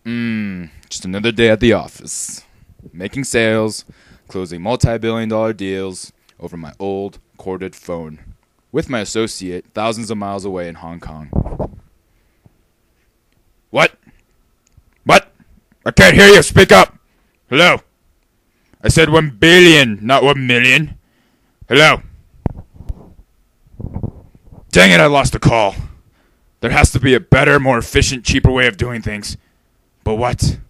Just another day at the office. Making sales, closing multi-billion-dollar deals over my old corded phone. With my associate thousands of miles away in Hong Kong. What? What? I can't hear you. Speak up. Hello? I said 1 billion, not 1 million. Hello? Dang it, I lost the call. There has to be a better, more efficient, cheaper way of doing things. But what?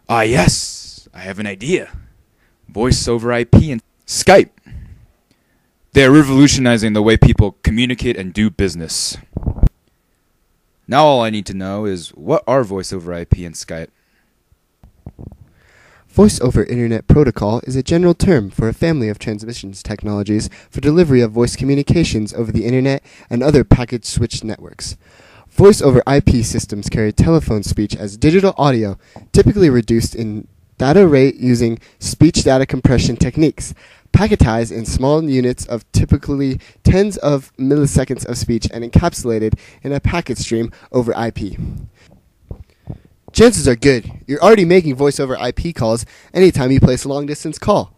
Ah, yes, I have an idea. Voice over IP and Skype. They are revolutionizing the way people communicate and do business. Now all I need to know is, what are voice over IP and Skype? Voice over Internet Protocol is a general term for a family of transmissions technologies for delivery of voice communications over the Internet and other packet switched networks. Voice over IP systems carry telephone speech as digital audio, typically reduced in data rate using speech data compression techniques, packetized in small units of typically tens of milliseconds of speech and encapsulated in a packet stream over IP. Chances are good you're already making voice over IP calls anytime you place a long-distance call.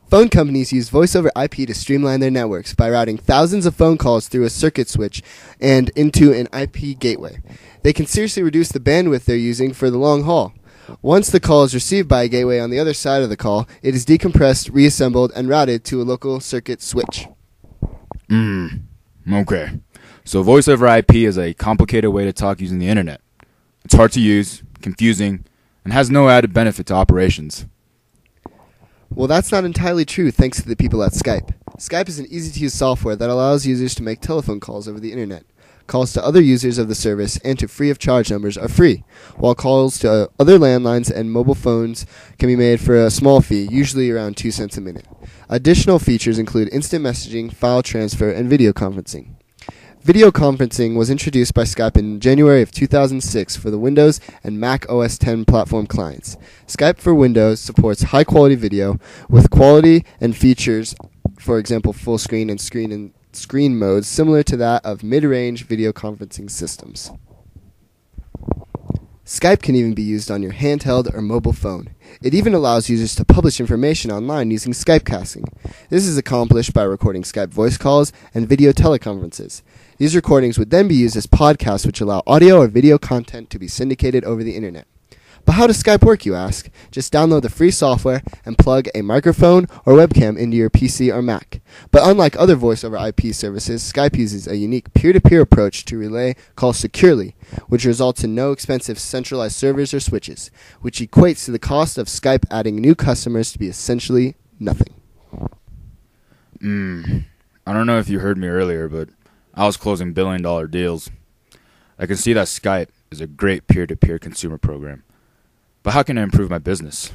Phone companies use voice over IP to streamline their networks by routing thousands of phone calls through a circuit switch and into an IP gateway. They can seriously reduce the bandwidth they're using for the long haul. Once the call is received by a gateway on the other side of the call, it is decompressed, reassembled, and routed to a local circuit switch. Okay. So voice over IP is a complicated way to talk using the internet. It's hard to use, confusing, and has no added benefit to operations. Well, that's not entirely true thanks to the people at Skype. Skype is an easy-to-use software that allows users to make telephone calls over the internet. Calls to other users of the service and to free-of-charge numbers are free, while calls to other landlines and mobile phones can be made for a small fee, usually around 2 cents a minute. Additional features include instant messaging, file transfer, and video conferencing. Video conferencing was introduced by Skype in January of 2006 for the Windows and Mac OS X platform clients. Skype for Windows supports high-quality video with quality and features, for example, full screen and screen modes similar to that of mid-range video conferencing systems. Skype can even be used on your handheld or mobile phone. It even allows users to publish information online using Skype casting. This is accomplished by recording Skype voice calls and video teleconferences. These recordings would then be used as podcasts, which allow audio or video content to be syndicated over the internet. But how does Skype work, you ask? Just download the free software and plug a microphone or webcam into your PC or Mac. But unlike other voice over IP services, Skype uses a unique peer-to-peer approach to relay calls securely, which results in no expensive centralized servers or switches, which equates to the cost of Skype adding new customers to be essentially nothing. I don't know if you heard me earlier, but I was closing billion-dollar deals. I can see that Skype is a great peer-to-peer consumer program. But how can I improve my business?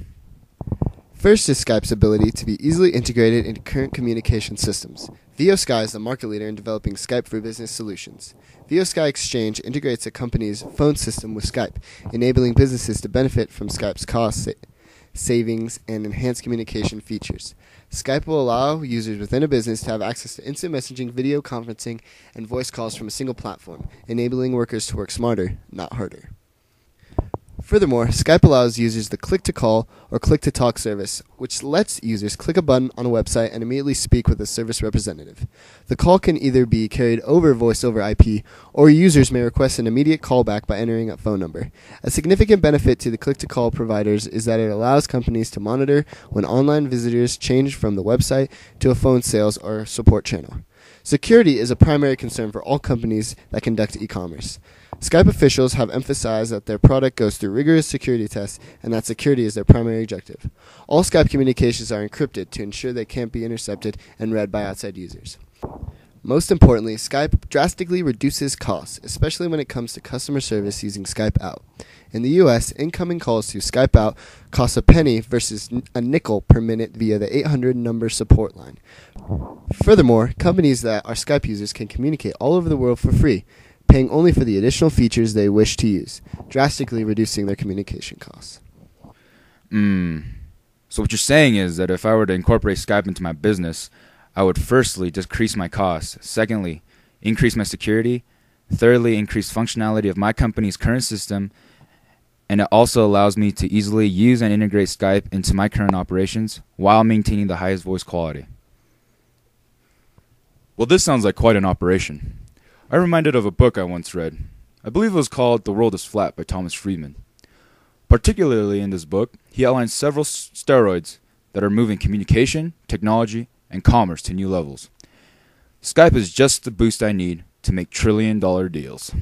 First is Skype's ability to be easily integrated into current communication systems. VoSky is the market leader in developing Skype for business solutions. VoSky Exchange integrates a company's phone system with Skype, enabling businesses to benefit from Skype's cost savings and enhanced communication features. Skype will allow users within a business to have access to instant messaging, video conferencing, and voice calls from a single platform, enabling workers to work smarter, not harder. Furthermore, Skype allows users the click-to-call or click-to-talk service, which lets users click a button on a website and immediately speak with a service representative. The call can either be carried over voice over IP, or users may request an immediate callback by entering a phone number. A significant benefit to the click-to-call providers is that it allows companies to monitor when online visitors change from the website to a phone sales or support channel. Security is a primary concern for all companies that conduct e-commerce. Skype officials have emphasized that their product goes through rigorous security tests and that security is their primary objective. All Skype communications are encrypted to ensure they can't be intercepted and read by outside users. Most importantly, Skype drastically reduces costs, especially when it comes to customer service using Skype Out. In the U.S., incoming calls through Skype Out cost a penny versus a nickel per minute via the 800 number support line. Furthermore, companies that are Skype users can communicate all over the world for free, paying only for the additional features they wish to use, drastically reducing their communication costs. So what you're saying is that if I were to incorporate Skype into my business, I would firstly decrease my costs, secondly, increase my security, thoroughly increase functionality of my company's current system, and it also allows me to easily use and integrate Skype into my current operations while maintaining the highest voice quality. Well, this sounds like quite an operation. I'm reminded of a book I once read. I believe it was called The World is Flat by Thomas Friedman. Particularly in this book, he outlines several steroids that are moving communication, technology, and commerce to new levels. Skype is just the boost I need to make trillion-dollar deals.